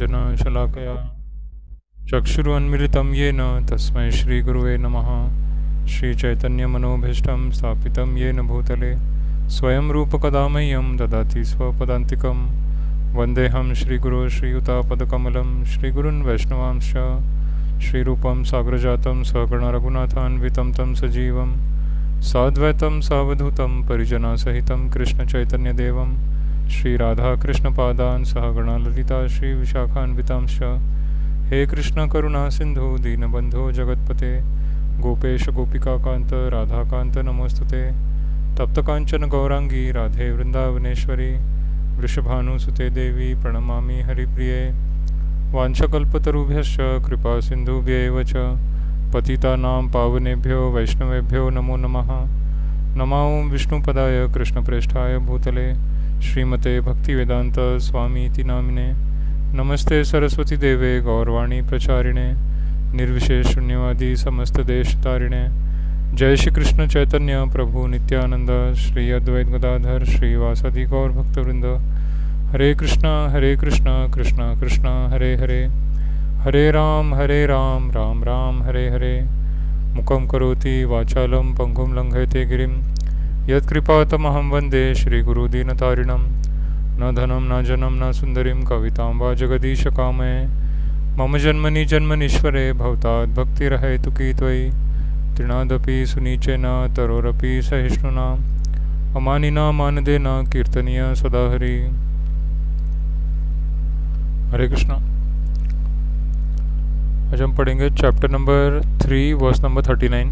शलाकया चक्षुरुन्मिलितं येन तस्मै श्रीगुरुवे नमः। श्रीचैतन्यमनोभीष्टं स्थापितं येन भूतले स्वयं रूपकदा मह्यं ददाति स्वपदान्तिकं। वन्देऽहं श्रीगुरो श्रीयुतापदकमलं श्रीगुरुन् वैष्णवांश्च श्रीरूपं साग्रजातं सहगणरघुनाथान्वितं तं सजीवं साद्वैतं सावधूतं परिजनसहितं कृष्णचैतन्यदेवं श्रीराधाकृष्णपादान् सहगणललिता श्रीविशाखान्वितांश्च। हे कृष्ण करुणा सिंधु दीनबंधो जगत्पते गोपेश गोपिकाकांत राधाकांत नमोस्तुते। तप्तकांचन गौरांगी राधे वृंदावनेश्वरी वृषभानुसुते देवी प्रणमामि हरिप्रिये। वाञ्छकल्पतरुभ्यश्च कृपा सिन्धुभ्यैव च पतितानां पावनेभ्यो वैष्णवेभ्यो नमो नमः। नमो विष्णुपदाय कृष्णप्रेष्ठाय भूतले श्रीमते भक्तिवेदांत स्वामीति नामिने। नमस्ते सरस्वती देवे गौरवाणी प्रचारिणे निर्विशेष शून्यवादी समस्त देश तारिणे। जय श्री कृष्ण चैतन्य प्रभु नित्यानंद श्री अद्वैत गदाधर श्रीवासादि गौर भक्तवृंद। हरे कृष्णा कृष्णा कृष्णा हरे हरे हरे राम राम राम हरे हरे। मुखं करोति वाचालं पंगुं लंघयते गिरिं यत्कृपातमहं वन्दे श्रीगुरुदीनतारिणं। न धनं न जनं न सुंदरीं कवितां वा जगदीश कामये मम जन्मनि जन्मनीश्वरे भवतात् भक्तिरहेतुकी त्वयि। तृणादपि सुनीचेन तरोरपि सहिष्णुना अमानिना मानदेन कीर्तनीय सदा हरि। हरे कृष्णा। आज हम पढ़ेंगे चैप्टर नंबर 3 वर्स नंबर 39,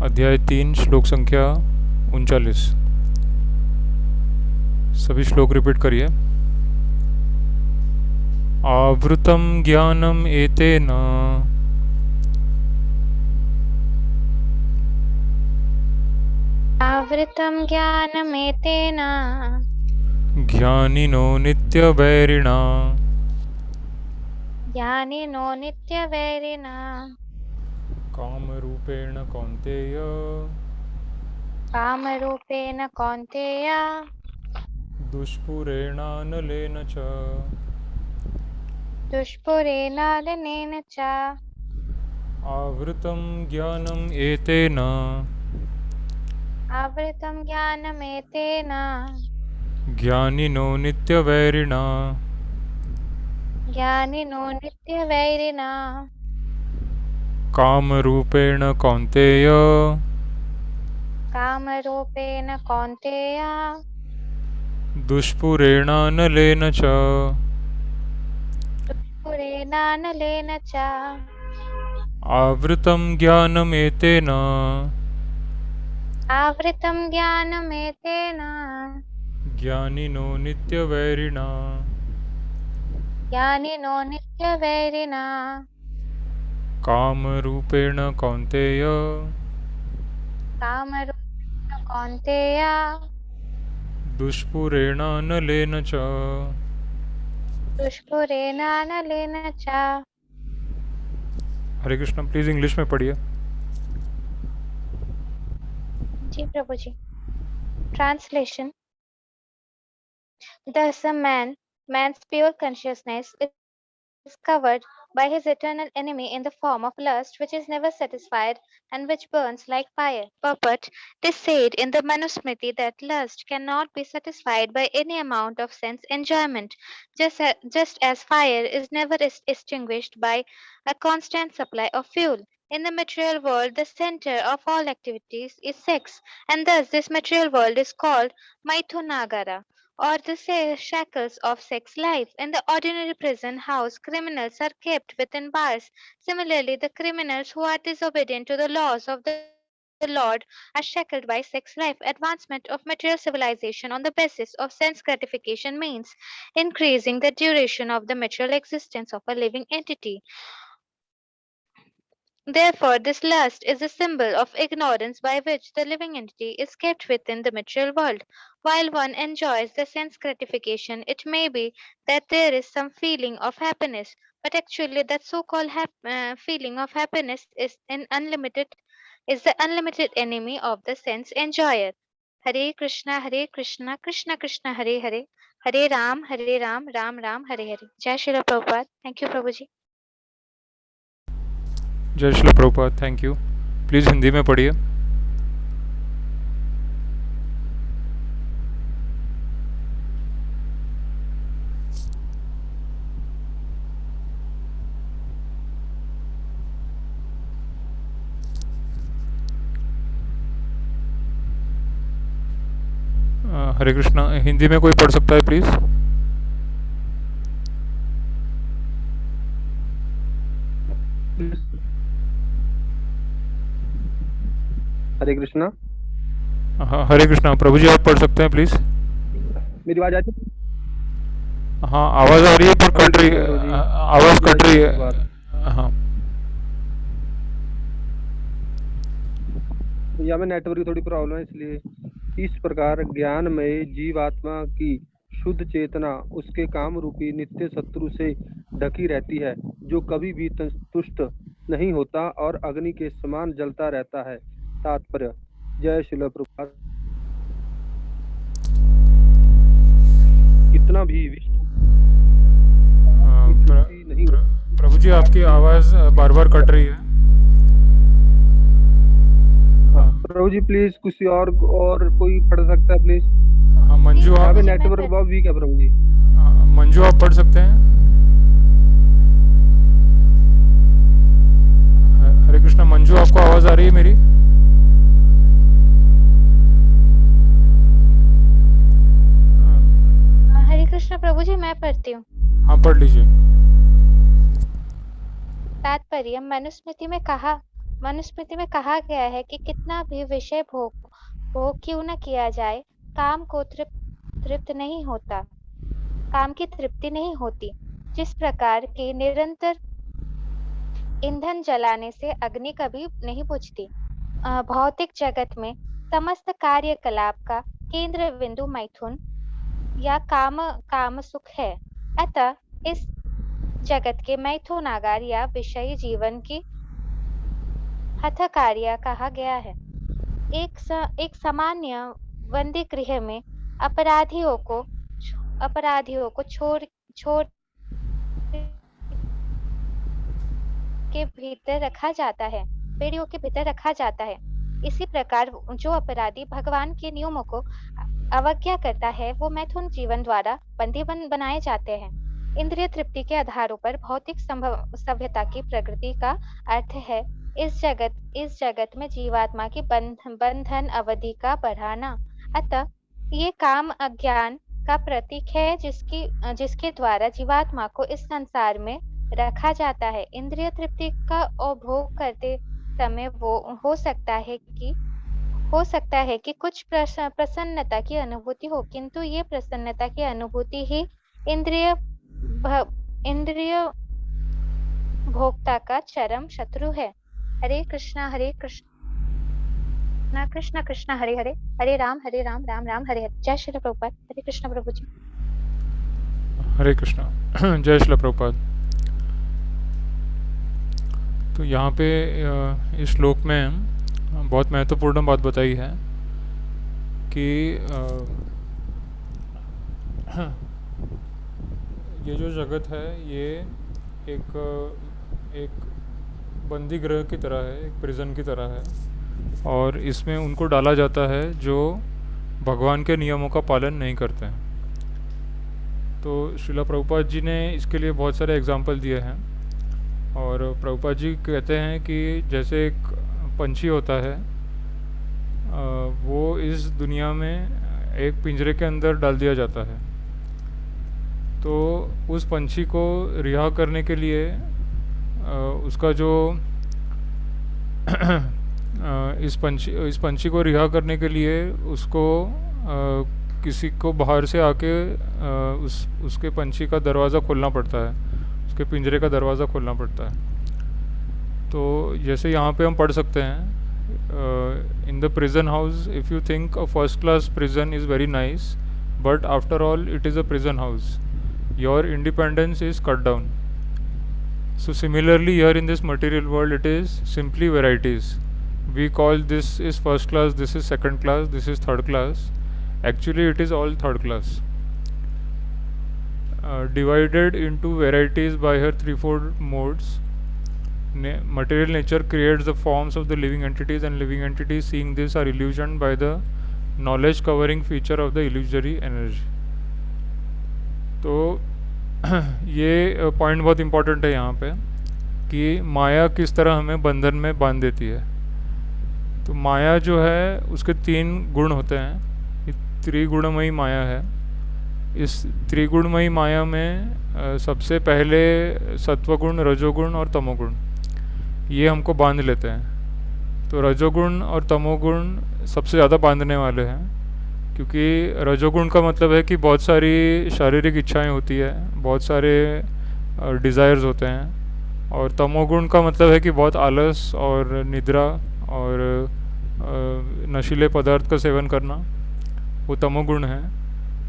अध्याय 3 श्लोक संख्या 39। सभी श्लोक रिपीट करिए। आवृतं ज्ञानम एतेन आवृतं ज्ञानमेतेन ज्ञानिनो नित्यवैरिणा ज्ञानिनो नित्यवैरिणा कामरूपेण कौन्तेय कामरूपेण कौन्तेय दुष्पुरेणानलेन च। दुष्पुरेणानलेन च। आवृतं ज्ञानम् एतेन आवृतं ज्ञानमेतेन ज्ञानिनो नित्यवैरिणा ज्ञानिनो नित्यवैरिणा कामरूपेण कौन्तेय कामरूपेण कौन्तेय दुष्पुरेणानलेन च। दुष्पुरेणानलेन च। आवृतं ज्ञानमेतेन आवृतं ज्ञानमेतेन ज्ञानिनो नित्यवैरिणा ज्ञानिनो नित्यवैरिणा कामरूपेण कौन्तेय कामरूपेण कौन्तेय दुष्पुरेणानलेन च। दुष्पुरेणानलेन च। हरे कृष्ण। प्लीज इंग्लिश में पढ़िए। जी प्रभु जी। Translation. Thus a man's pure consciousness is covered by his eternal enemy in the form of lust, which is never satisfied and which burns like fire. Purport. It is said in the Manusmriti that lust cannot be satisfied by any amount of sense enjoyment, just as fire is never extinguished by a constant supply of fuel. In the material world, the center of all activities is sex, and thus this material world is called Maithunagara, or the shackles of sex life. In the ordinary prison house, criminals are kept within bars. Similarly, the criminals who are disobedient to the laws of the Lord are shackled by sex life. Advancement of material civilization on the basis of sense gratification means increasing the duration of the material existence of a living entity. Therefore, this lust is a symbol of ignorance by which the living entity is kept within the material world. While one enjoys the sense gratification, it may be that there is some feeling of happiness, but actually, that so-called feeling of happiness is the unlimited enemy of the sense enjoyer. Hare Krishna, Krishna Krishna, Hare Hare, हरे राम, राम राम, हरे हरे। जय Shri Prabhupada. Thank you प्रभु जी। जय Shri Prabhupada, thank you. Please Hindi में पढ़िए। हरे कृष्णा, हिंदी में कोई पढ़ सकता है please? हरे कृष्णा। हाँ हरे कृष्णा, प्रभु जी आप पढ़ सकते हैं प्लीज़? मेरी आवाज आती है? हाँ आवाज़ आ रही है पर कट रही है, प्रभु जी। आवाज़ कट रही है। बात। हाँ यहाँ में नेटवर्क की थोड़ी प्रॉब्लम है, इसलिए इस प्रकार ज्ञानमय जीवात्मा की शुद्ध चेतना उसके काम रूपी नित्य शत्रु से ढकी रहती है, जो कभी भी तुष्ट नहीं होता और अग्नि के समान जलता रहता है। तात्पर्य। जय श्रील प्रभुपाद। कितना भी नहीं प्रभु जी आपकी आवाज़ बार बार कट रही है। प्रभु जी प्लीज किसी और कोई पढ़ सकता है प्लीज? हाँ मंजू, आप नेटवर्क बहुत वीक है प्रभु जी। मंजू आप पढ़ सकते हैं? हरे कृष्णा, मंजू आपको आवाज़ आ रही है मेरी? हरे कृष्ण प्रभु जी, मैं पढ़ती हूँ। हाँ पढ़ लीजिए। तात्पर्य। मनुस्मृति में कहा गया है कि कितना भी विषय भोग क्यों न किया जाए, काम को तृप्त नहीं होता, काम की तृप्ति नहीं होती। जिस प्रकार के निरंतर ईंधन जलाने से अग्नि कभी नहीं बुझती। भौतिक जगत में समस्त कार्यकलाप का केंद्र बिंदु मैथुन या काम सुख है। अतः इस जगत के मैथुनागार या विषयी जीवन की हठकार्य कहा गया है। एक सामान्य बंदी गृह में अपराधियों को छोड़ के भीतर रखा जाता है, बेड़ियों के भीतर रखा जाता है। इसी प्रकार जो अपराधी भगवान के नियमों को अवज्ञा करता है, वो मैथुन जीवन द्वारा बंदी बनाए जाते हैं। इंद्रिय तृप्ति के आधारों पर भौतिक सभ्यता की प्रगति का अर्थ है इस जगत में जीवात्मा की बंधन अवधि का बढ़ाना। अतः ये काम अज्ञान का प्रतीक है, जिसके द्वारा जीवात्मा को इस संसार में रखा जाता है। इंद्रिय तृप्ति का उपभोग करते समय वो हो सकता है कि कुछ प्रसन्नता की अनुभूति हो, किंतु ये प्रसन्नता की अनुभूति ही इंद्रिय भोक्ता का चरम शत्रु है। हरे कृष्णा कृष्ण कृष्ण हरे हरे, हरे राम राम राम हरे हरे। जय श्री प्रभुपाद। हरे कृष्ण प्रभु जी। हरे कृष्णा। जय श्री प्रभुपाद। तो यहाँ पे इस श्लोक में बहुत महत्वपूर्ण बात बताई है कि ये जो जगत है ये एक बंदी गृह की तरह है, एक प्रिजन की तरह है, और इसमें उनको डाला जाता है जो भगवान के नियमों का पालन नहीं करते हैं। तो श्रीला प्रभुपाद जी ने इसके लिए बहुत सारे एग्जाम्पल दिए हैं, और प्रभुपाद जी कहते हैं कि जैसे एक पंछी होता है, वो इस दुनिया में एक पिंजरे के अंदर डाल दिया जाता है, तो उस पंछी को रिहा करने के लिए उसका जो इस पंछी को रिहा करने के लिए उसको किसी को बाहर से आके उसके पंछी का दरवाज़ा खोलना पड़ता है, उसके पिंजरे का दरवाज़ा खोलना पड़ता है। तो जैसे यहाँ पे हम पढ़ सकते हैं, in the prison house if you think a first class prison is very nice, but after all it is a prison house, your independence is cut down. So similarly here in this material world it is simply varieties. We call this is first class, this is second class, this is third class. Actually it is all third class. divided into varieties by her threefold modes. Material nature creates the forms of the living entities, and living entities seeing this are illusioned by the knowledge covering feature of the illusory energy. तो ये point बहुत important है यहाँ पे कि माया किस तरह हमें बंधन में बांध देती है। तो माया जो है उसके 3 गुण होते हैं, ये त्रिगुणमयी माया है। इस त्रिगुणमयी माया में सबसे पहले सत्वगुण, रजोगुण और तमोगुण ये हमको बांध लेते हैं। तो रजोगुण और तमोगुण सबसे ज़्यादा बांधने वाले हैं, क्योंकि रजोगुण का मतलब है कि बहुत सारी शारीरिक इच्छाएं होती है, बहुत सारे डिज़ायर्स होते हैं। और तमोगुण का मतलब है कि बहुत आलस और निद्रा और नशीले पदार्थ का सेवन करना, वो तमोगुण है।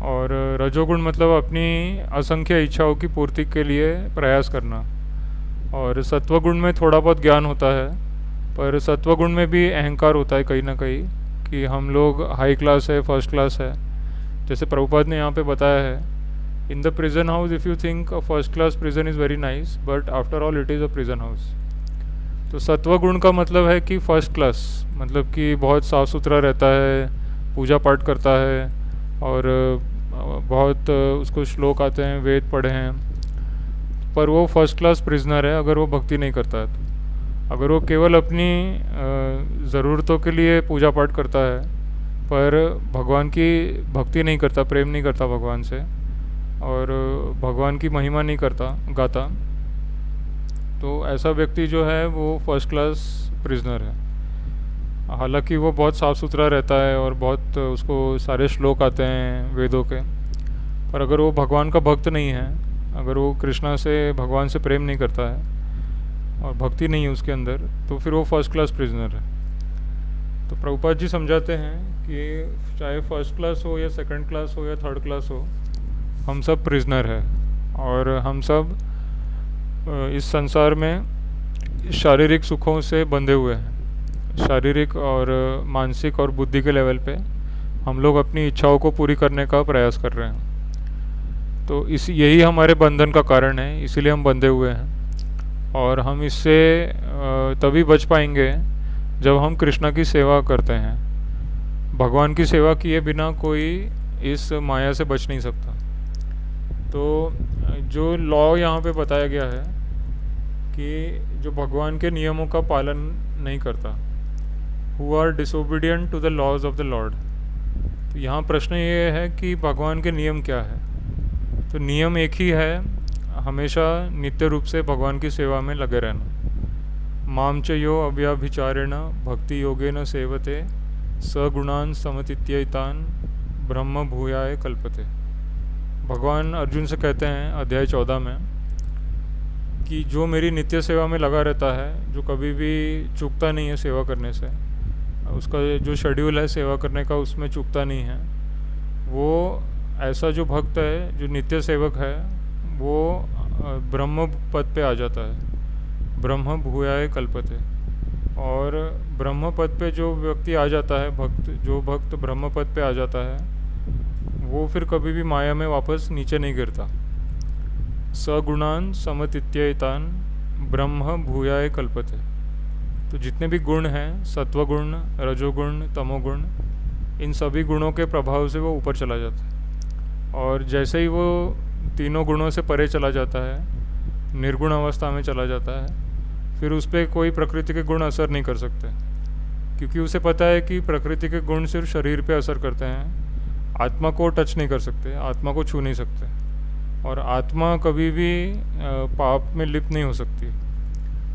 और रजोगुण मतलब अपनी असंख्य इच्छाओं की पूर्ति के लिए प्रयास करना। और सत्वगुण में थोड़ा बहुत ज्ञान होता है, पर सत्वगुण में भी अहंकार होता है कहीं ना कहीं कि हम लोग हाई क्लास है, फर्स्ट क्लास है। जैसे प्रभुपाद ने यहाँ पे बताया है, in the prison house if you think a first class prison is very nice, but after all it is a prison house. तो सत्वगुण का मतलब है कि फर्स्ट क्लास, मतलब कि बहुत साफ़ सुथरा रहता है, पूजा पाठ करता है और बहुत उसको श्लोक आते हैं, वेद पढ़े हैं, पर वो फर्स्ट क्लास प्रिजनर है अगर वो भक्ति नहीं करता है। तो अगर वो केवल अपनी ज़रूरतों के लिए पूजा पाठ करता है पर भगवान की भक्ति नहीं करता, प्रेम नहीं करता भगवान से, और भगवान की महिमा नहीं करता, गाता, तो ऐसा व्यक्ति जो है वो फर्स्ट क्लास प्रिजनर है। हालांकि वो बहुत साफ़ सुथरा रहता है और बहुत उसको सारे श्लोक आते हैं वेदों के, पर अगर वो भगवान का भक्त नहीं है, अगर वो कृष्णा से, भगवान से प्रेम नहीं करता है और भक्ति नहीं है उसके अंदर, तो फिर वो फर्स्ट क्लास प्रिजनर है। तो प्रभुपाद जी समझाते हैं कि चाहे फर्स्ट क्लास हो या सेकंड क्लास हो या थर्ड क्लास हो, हम सब प्रिजनर है। और हम सब इस संसार में शारीरिक सुखों से बंधे हुए हैं। शारीरिक और मानसिक और बुद्धि के लेवल पे हम लोग अपनी इच्छाओं को पूरी करने का प्रयास कर रहे हैं। तो यही हमारे बंधन का कारण है, इसीलिए हम बंधे हुए हैं। और हम इससे तभी बच पाएंगे जब हम कृष्णा की सेवा करते हैं। भगवान की सेवा किए बिना कोई इस माया से बच नहीं सकता। तो जो लॉ यहाँ पे बताया गया है कि जो भगवान के नियमों का पालन नहीं करता, who are disobedient to the laws of the lord, तो यहाँ प्रश्न ये है कि भगवान के नियम क्या है। तो नियम एक ही है, हमेशा नित्य रूप से भगवान की सेवा में लगे रहना। माम च यो अव्याभिचारेण भक्ति योगेन सेवते सगुणान समतित्यैतान ब्रह्म भूयाय कल्पते। भगवान अर्जुन से कहते हैं अध्याय 14 में कि जो मेरी नित्य सेवा में लगा रहता है, जो कभी भी चूकता नहीं है सेवा करने से, उसका जो शेड्यूल है सेवा करने का उसमें चूकता नहीं है, वो ऐसा जो भक्त है, जो नित्य सेवक है, वो ब्रह्म पद पे आ जाता है। ब्रह्म भूयाय कल्पते। और ब्रह्म पद पे जो व्यक्ति आ जाता है, जो भक्त ब्रह्म पद पे आ जाता है, वो फिर कभी भी माया में वापस नीचे नहीं गिरता। सगुणान समतित्यैतान ब्रह्म भूयाय कल्पते। तो जितने भी गुण हैं, सत्वगुण, रजोगुण, तमोगुण, इन सभी गुणों के प्रभाव से वो ऊपर चला जाता है। और जैसे ही वो तीनों गुणों से परे चला जाता है, निर्गुण अवस्था में चला जाता है, फिर उस पर कोई प्रकृति के गुण असर नहीं कर सकते, क्योंकि उसे पता है कि प्रकृति के गुण सिर्फ शरीर पे असर करते हैं, आत्मा को टच नहीं कर सकते, आत्मा को छू नहीं सकते। और आत्मा कभी भी पाप में लिप्त नहीं हो सकती।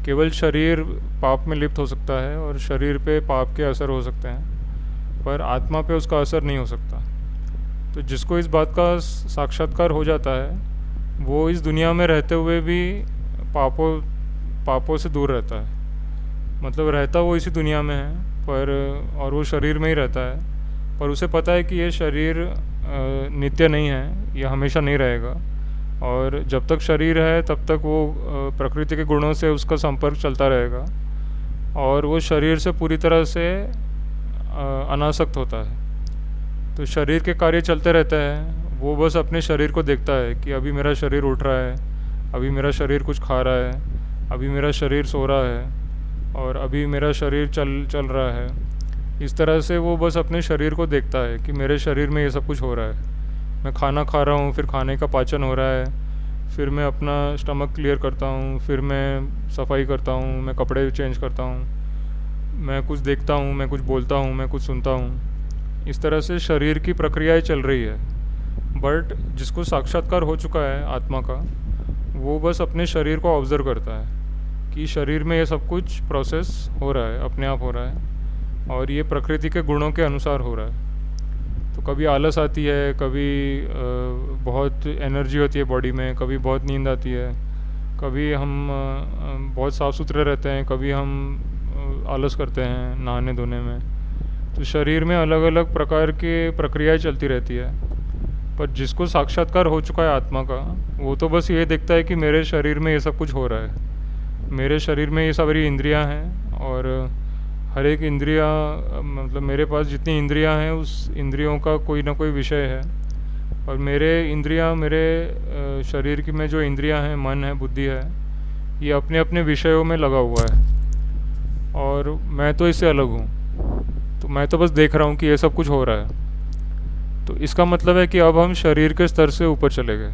केवल शरीर पाप में लिप्त हो सकता है और शरीर पे पाप के असर हो सकते हैं, पर आत्मा पे उसका असर नहीं हो सकता। तो जिसको इस बात का साक्षात्कार हो जाता है, वो इस दुनिया में रहते हुए भी पापों से दूर रहता है। मतलब रहता वो इसी दुनिया में है, पर और वो शरीर में ही रहता है, पर उसे पता है कि ये शरीर नित्य नहीं है, ये हमेशा नहीं रहेगा। और जब तक शरीर है तब तक वो प्रकृति के गुणों से उसका संपर्क चलता रहेगा, और वो शरीर से पूरी तरह से अनासक्त होता है। तो शरीर के कार्य चलते रहते हैं, वो बस अपने शरीर को देखता है कि अभी मेरा शरीर उठ रहा है, अभी मेरा शरीर कुछ खा रहा है, अभी मेरा शरीर सो रहा है और अभी मेरा शरीर चल रहा है। इस तरह से वो बस अपने शरीर को देखता है कि मेरे शरीर में ये सब कुछ हो रहा है। मैं खाना खा रहा हूँ, फिर खाने का पाचन हो रहा है, फिर मैं अपना स्टमक क्लियर करता हूँ, फिर मैं सफाई करता हूँ, मैं कपड़े चेंज करता हूँ, मैं कुछ देखता हूँ, मैं कुछ बोलता हूँ, मैं कुछ सुनता हूँ। इस तरह से शरीर की प्रक्रियाएं चल रही है। बट जिसको साक्षात्कार हो चुका है आत्मा का, वो बस अपने शरीर को ऑब्ज़र्व करता है कि शरीर में ये सब कुछ प्रोसेस हो रहा है, अपने आप हो रहा है और ये प्रकृति के गुणों के अनुसार हो रहा है। तो कभी आलस आती है, कभी बहुत एनर्जी होती है बॉडी में, कभी बहुत नींद आती है, कभी हम बहुत साफ़ सुथरे रहते हैं, कभी हम आलस करते हैं नहाने धोने में। तो शरीर में अलग अलग प्रकार के प्रक्रियाएं चलती रहती है। पर जिसको साक्षात्कार हो चुका है आत्मा का, वो तो बस ये देखता है कि मेरे शरीर में ये सब कुछ हो रहा है, मेरे शरीर में ये सारी इंद्रियां हैं और हर एक इंद्रिया, मतलब मेरे पास जितनी इंद्रियां हैं उस इंद्रियों का कोई ना कोई विषय है और मेरे इंद्रियां, मेरे शरीर की में जो इंद्रियां हैं, मन है, बुद्धि है, ये अपने अपने विषयों में लगा हुआ है और मैं तो इससे अलग हूँ। तो मैं तो बस देख रहा हूँ कि ये सब कुछ हो रहा है। तो इसका मतलब है कि अब हम शरीर के स्तर से ऊपर चले गए।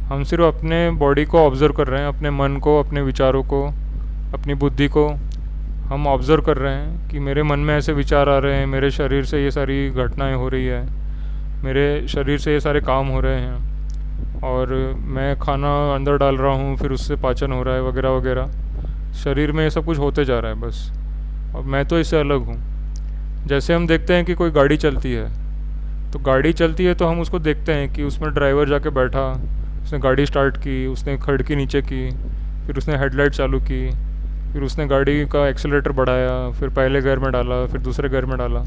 हम सिर्फ अपने बॉडी को ऑब्ज़र्व कर रहे हैं, अपने मन को, अपने विचारों को, अपनी बुद्धि को हम ऑब्ज़र्व कर रहे हैं कि मेरे मन में ऐसे विचार आ रहे हैं, मेरे शरीर से ये सारी घटनाएं हो रही है, मेरे शरीर से ये सारे काम हो रहे हैं और मैं खाना अंदर डाल रहा हूँ, फिर उससे पाचन हो रहा है वगैरह वगैरह। शरीर में ये सब कुछ होते जा रहा है बस, और मैं तो इससे अलग हूँ। जैसे हम देखते हैं कि कोई गाड़ी चलती है, तो गाड़ी चलती है तो हम उसको देखते हैं कि उसमें ड्राइवर जाके बैठा, उसने गाड़ी स्टार्ट की, उसने खिड़की नीचे की, फिर उसने हेडलाइट चालू की, फिर उसने गाड़ी का एक्सीलरेटर बढ़ाया, फिर पहले गियर में डाला, फिर दूसरे गियर में डाला,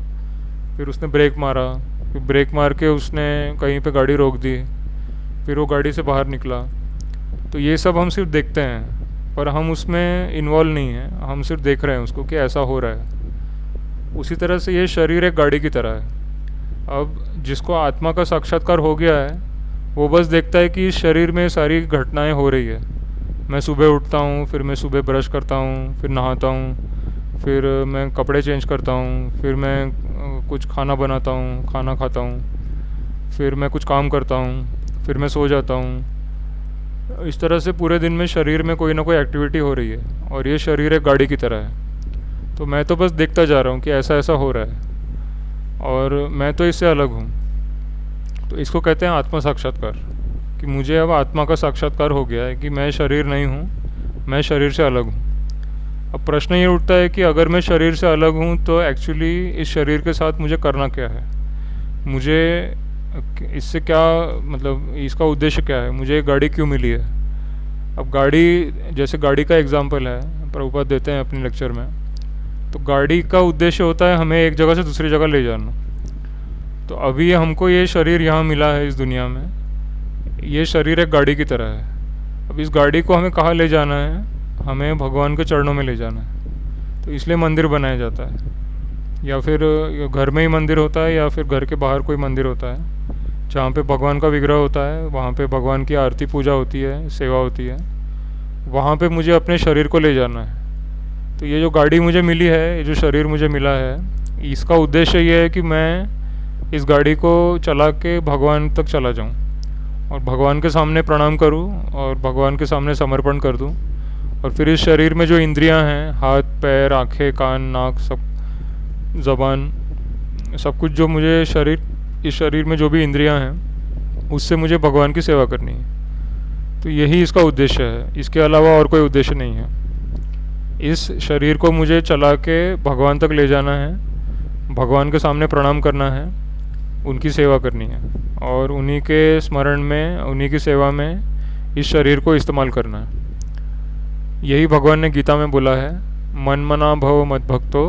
फिर उसने ब्रेक मारा, फिर ब्रेक मार के उसने कहीं पे गाड़ी रोक दी, फिर वो गाड़ी से बाहर निकला। तो ये सब हम सिर्फ देखते हैं, पर हम उसमें इन्वॉल्व नहीं हैं, हम सिर्फ देख रहे हैं उसको कि ऐसा हो रहा है। उसी तरह से ये शरीर एक गाड़ी की तरह है। अब जिसको आत्मा का साक्षात्कार हो गया है, वो बस देखता है कि इस शरीर में सारी घटनाएं हो रही है। मैं सुबह उठता हूँ, फिर मैं सुबह ब्रश करता हूँ, फिर नहाता हूँ, फिर मैं कपड़े चेंज करता हूँ, फिर मैं कुछ खाना बनाता हूँ, खाना खाता हूँ, फिर मैं कुछ काम करता हूँ, फिर मैं सो जाता हूँ। इस तरह से पूरे दिन में शरीर में कोई ना कोई एक्टिविटी हो रही है और ये शरीर एक गाड़ी की तरह है। तो मैं तो बस देखता जा रहा हूँ कि ऐसा ऐसा हो रहा है और मैं तो इससे अलग हूँ। तो इसको कहते हैं आत्मा साक्षात्कार, कि मुझे अब आत्मा का साक्षात्कार हो गया है कि मैं शरीर नहीं हूँ, मैं शरीर से अलग हूँ। अब प्रश्न ये उठता है कि अगर मैं शरीर से अलग हूँ तो एक्चुअली इस शरीर के साथ मुझे करना क्या है, मुझे इससे क्या, मतलब इसका उद्देश्य क्या है, मुझे एक गाड़ी क्यों मिली है। अब गाड़ी, जैसे गाड़ी का एग्जाम्पल है प्रभुपाद देते हैं अपने लेक्चर में, तो गाड़ी का उद्देश्य होता है हमें एक जगह से दूसरी जगह ले जाना। तो अभी हमको ये शरीर यहाँ मिला है इस दुनिया में, ये शरीर एक गाड़ी की तरह है। अब इस गाड़ी को हमें कहाँ ले जाना है, हमें भगवान के चरणों में ले जाना है। तो इसलिए मंदिर बनाया जाता है, या फिर घर में ही मंदिर होता है, या फिर घर के बाहर कोई मंदिर होता है जहाँ पे भगवान का विग्रह होता है, वहाँ पे भगवान की आरती पूजा होती है, सेवा होती है, वहाँ पे मुझे अपने शरीर को ले जाना है। तो ये जो गाड़ी मुझे मिली है, ये जो शरीर मुझे मिला है, इसका उद्देश्य ये है कि मैं इस गाड़ी को चला के भगवान तक चला जाऊँ और भगवान के सामने प्रणाम करूँ और भगवान के सामने समर्पण कर दूँ। और फिर इस शरीर में जो इंद्रियां हैं, हाथ पैर आँखें कान नाक सब ज़बान सब कुछ, जो मुझे इस शरीर में जो भी इंद्रियां हैं उससे मुझे भगवान की सेवा करनी है। तो यही इसका उद्देश्य है, इसके अलावा और कोई उद्देश्य नहीं है। इस शरीर को मुझे चला के भगवान तक ले जाना है, भगवान के सामने प्रणाम करना है, उनकी सेवा करनी है और उन्हीं के स्मरण में, उन्हीं की सेवा में इस शरीर को इस्तेमाल करना है। यही भगवान ने गीता में बोला है, मन मना भव मद भक्तो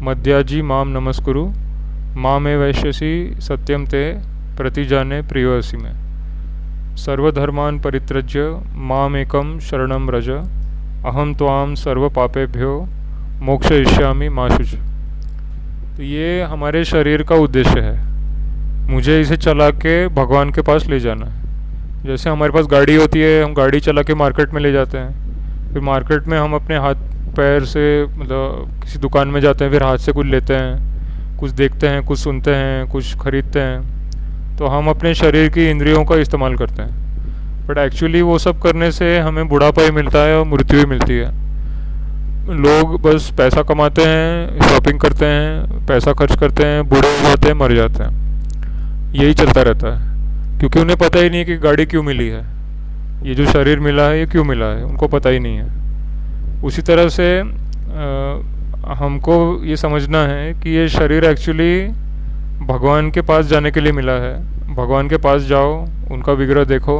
मध्याजी माम नमस्कुरु माम ए वैश्यसी सत्यम ते प्रतिजाने प्रियोसी में सर्वधर्मान परित्यज्य माम एकम शरणम रज अहम त्वाम सर्व पापेभ्यो मोक्षयिष्यामि मा शुच। तो ये हमारे शरीर का उद्देश्य है मुझे इसे चला के भगवान के पास ले जाना है। जैसे हमारे पास गाड़ी होती है, हम गाड़ी चला के मार्केट में ले जाते हैं, फिर मार्केट में हम अपने हाथ पैर से मतलब किसी दुकान में जाते हैं, फिर हाथ से कुछ लेते हैं, कुछ देखते हैं, कुछ सुनते हैं, कुछ खरीदते हैं। तो हम अपने शरीर की इंद्रियों का इस्तेमाल करते हैं, बट एक्चुअली वो सब करने से हमें बुढ़ापा ही मिलता है और मृत्यु ही मिलती है। लोग बस पैसा कमाते हैं, शॉपिंग करते हैं, पैसा खर्च करते हैं, बूढ़े हो जाते हैं, मर जाते हैं। यही चलता रहता है, क्योंकि उन्हें पता ही नहीं है कि गाड़ी क्यों मिली है, ये जो शरीर मिला है ये क्यों मिला है, उनको पता ही नहीं है। उसी तरह से हमको ये समझना है कि ये शरीर एक्चुअली भगवान के पास जाने के लिए मिला है। भगवान के पास जाओ, उनका विग्रह देखो,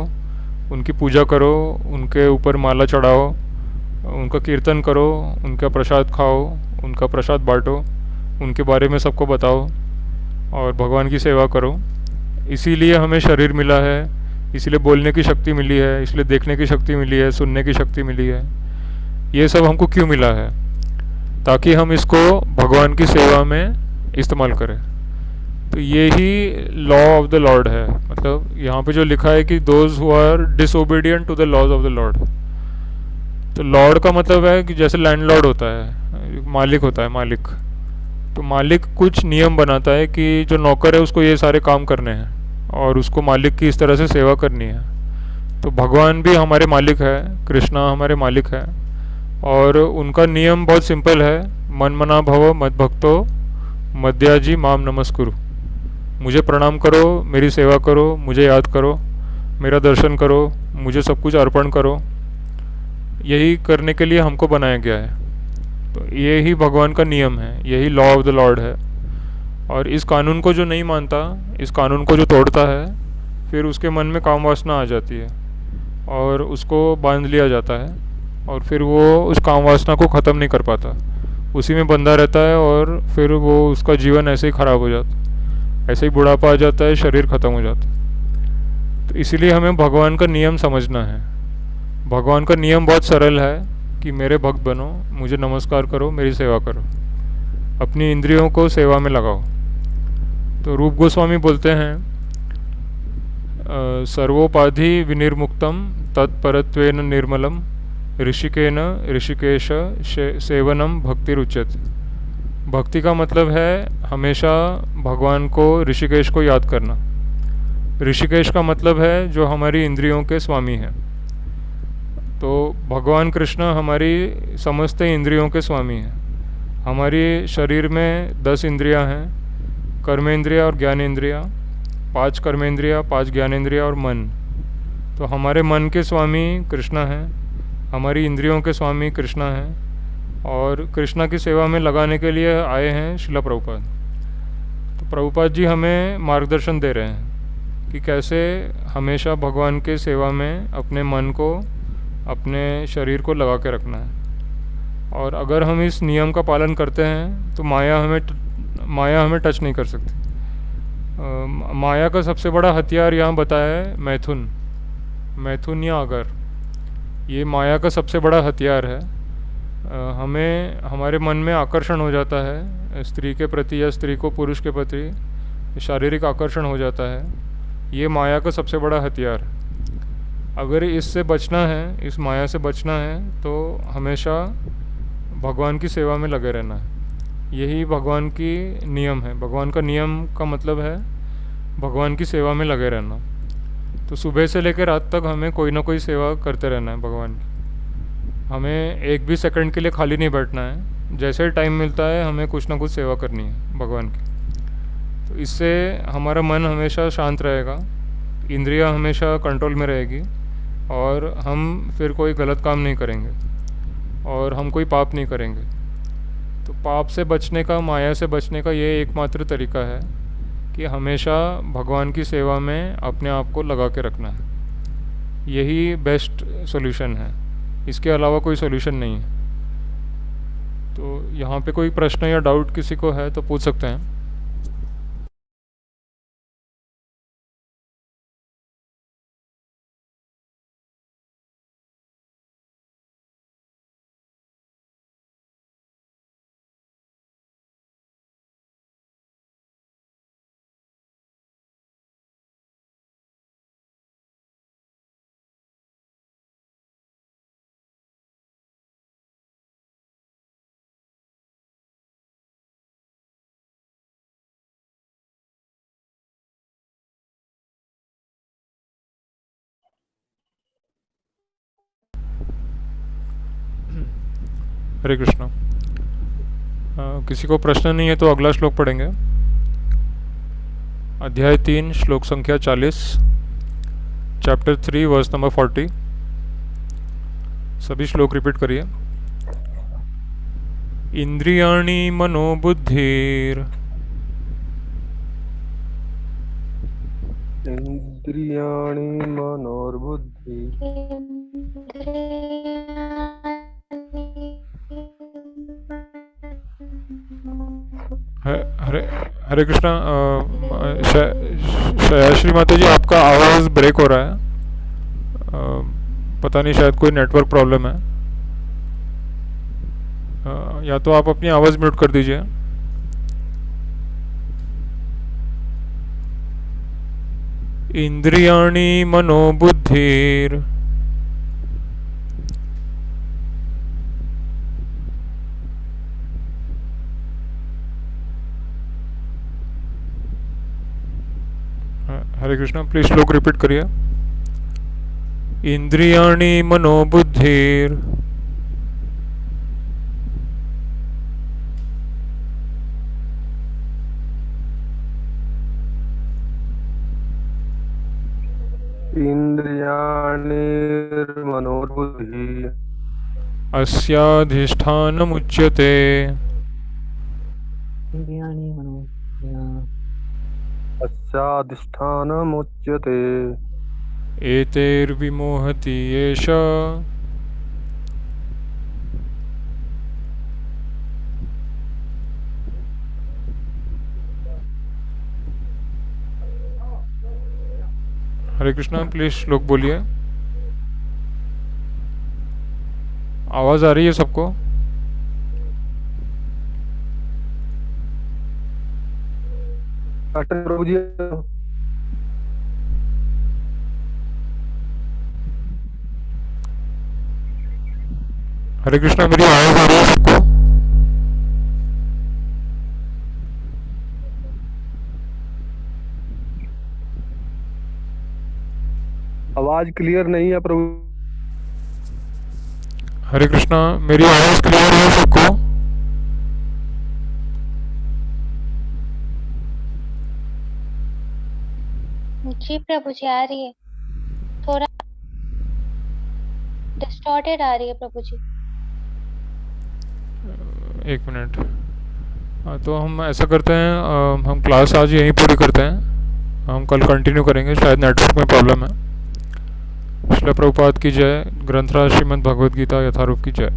उनकी पूजा करो, उनके ऊपर माला चढ़ाओ, उनका कीर्तन करो, उनका प्रसाद खाओ, उनका प्रसाद बांटो, उनके बारे में सबको बताओ और भगवान की सेवा करो। इसीलिए हमें शरीर मिला है, इसलिए बोलने की शक्ति मिली है, इसलिए देखने की शक्ति मिली है, सुनने की शक्ति मिली है। ये सब हमको क्यों मिला है? ताकि हम इसको भगवान की सेवा में इस्तेमाल करें। तो ये ही लॉ ऑफ द लॉर्ड है। मतलब यहाँ पे जो लिखा है कि those who are disobedient to the laws of the lord. तो लॉर्ड का मतलब है कि जैसे लैंडलॉर्ड होता है, मालिक होता है, मालिक। तो मालिक कुछ नियम बनाता है कि जो नौकर है उसको ये सारे काम करने हैं और उसको मालिक की इस तरह से सेवा करनी है। तो भगवान भी हमारे मालिक है, कृष्णा हमारे मालिक है, और उनका नियम बहुत सिंपल है। मन मना भव मद भक्तो मध्याजी माम नमस्कुरु। मुझे प्रणाम करो, मेरी सेवा करो, मुझे याद करो, मेरा दर्शन करो, मुझे सब कुछ अर्पण करो। यही करने के लिए हमको बनाया गया है। तो ये ही भगवान का नियम है, यही लॉ ऑफ द लॉर्ड है। और इस कानून को जो नहीं मानता, इस कानून को जो तोड़ता है, फिर उसके मन में काम वासना आ जाती है और उसको बांध लिया जाता है और फिर वो उस काम वासना को ख़त्म नहीं कर पाता, उसी में बंधा रहता है और फिर वो उसका जीवन ऐसे ही ख़राब हो जाता है, ऐसे ही बुढ़ापा आ जाता है, शरीर ख़त्म हो जाता है। तो इसीलिए हमें भगवान का नियम समझना है। भगवान का नियम बहुत सरल है कि मेरे भक्त बनो, मुझे नमस्कार करो, मेरी सेवा करो, अपनी इंद्रियों को सेवा में लगाओ। तो रूप गोस्वामी बोलते हैं, सर्वोपाधि विनिर्मुक्तम तत्परत्वेन निर्मलम ऋषिकेन ऋषिकेश सेवनम भक्ति रुच्यते। भक्ति का मतलब है हमेशा भगवान को, ऋषिकेश को याद करना। ऋषिकेश का मतलब है जो हमारी इंद्रियों के स्वामी हैं। तो भगवान कृष्ण हमारी समस्त इंद्रियों के स्वामी हैं। हमारे शरीर में 10 इंद्रियां हैं, कर्मेंद्रिया और ज्ञानेंद्रिया, 5 कर्मेंद्रिया, 5 ज्ञानेंद्रिया और मन। तो हमारे मन के स्वामी कृष्ण हैं, हमारी इंद्रियों के स्वामी कृष्ण हैं, और कृष्णा की सेवा में लगाने के लिए आए हैं शिला प्रभुपाद। तो प्रभुपाद जी हमें मार्गदर्शन दे रहे हैं कि कैसे हमेशा भगवान के सेवा में अपने मन को, अपने शरीर को लगा के रखना है। और अगर हम इस नियम का पालन करते हैं तो माया हमें टच नहीं कर सकती। माया का सबसे बड़ा हथियार यहाँ बताया है मैथुन, मैथुन या अगर। ये माया का सबसे बड़ा हथियार है। हमें हमारे मन में आकर्षण हो जाता है स्त्री के प्रति या स्त्री को पुरुष के प्रति शारीरिक आकर्षण हो जाता है। ये माया का सबसे बड़ा हथियार है। अगर इससे बचना है, इस माया से बचना है, तो हमेशा भगवान की सेवा में लगे रहना है। यही भगवान की नियम है। भगवान का नियम का मतलब है भगवान की सेवा में लगे रहना। तो सुबह से लेकर रात तक हमें कोई ना कोई सेवा करते रहना है भगवान की। हमें एक भी सेकंड के लिए खाली नहीं बैठना है। जैसे टाइम मिलता है हमें कुछ ना कुछ सेवा करनी है भगवान की। तो इससे हमारा मन हमेशा शांत रहेगा, इंद्रियां हमेशा कंट्रोल में रहेगी, और हम फिर कोई गलत काम नहीं करेंगे और हम कोई पाप नहीं करेंगे। तो पाप से बचने का, माया से बचने का ये एकमात्र तरीका है कि हमेशा भगवान की सेवा में अपने आप को लगा के रखना है। यही बेस्ट सॉल्यूशन है, इसके अलावा कोई सॉल्यूशन नहीं है। तो यहाँ पे कोई प्रश्न या डाउट किसी को है तो पूछ सकते हैं। हरे कृष्णा। किसी को प्रश्न नहीं है तो अगला श्लोक पढ़ेंगे। अध्याय 3 श्लोक संख्या 40, चैप्टर 3 वर्स नंबर 40। सभी श्लोक रिपीट करिए। इंद्रियाणि मनोबुद्धिर इंद्रियाणि मनोर्बुद्धि हरे हरे कृष्णा। श्री माता जी, आपका आवाज़ ब्रेक हो रहा है। पता नहीं, शायद कोई नेटवर्क प्रॉब्लम है। या तो आप अपनी आवाज़ म्यूट कर दीजिए। इंद्रियाणि मनोबुद्धिर हरे कृष्णा, प्लीज श्लोक रिपीट करिए। इंद्रियाणि मनोबुद्धिर इंद्रियाणिर्मनोर्बुद्धिः अस्याधिष्ठानमुच्यते। इंद्रियाणि मनो अस्याधिष्ठानमुच्यते। एतैर्विमोहति एष हरे कृष्णा, प्लीज श्लोक बोलिए। आवाज आ रही है सबको? डॉक्टर प्रभु जी, हरे कृष्णा, मेरी आवाज आ रही है सबको? आवाज क्लियर नहीं है प्रभु। हरे कृष्णा, मेरी आवाज क्लियर है सबको? जी प्रभु जी, आ रही है। थोड़ा डिस्टॉर्टेड आ रही है प्रभु जी। एक मिनट। तो हम ऐसा करते हैं, हम क्लास आज यहीं पूरी करते हैं। हम कल कंटिन्यू करेंगे, शायद नेटवर्क में प्रॉब्लम है। श्रील प्रभुपाद की जय। ग्रंथराज श्रीमद् भगवद गीता यथारूप की जय।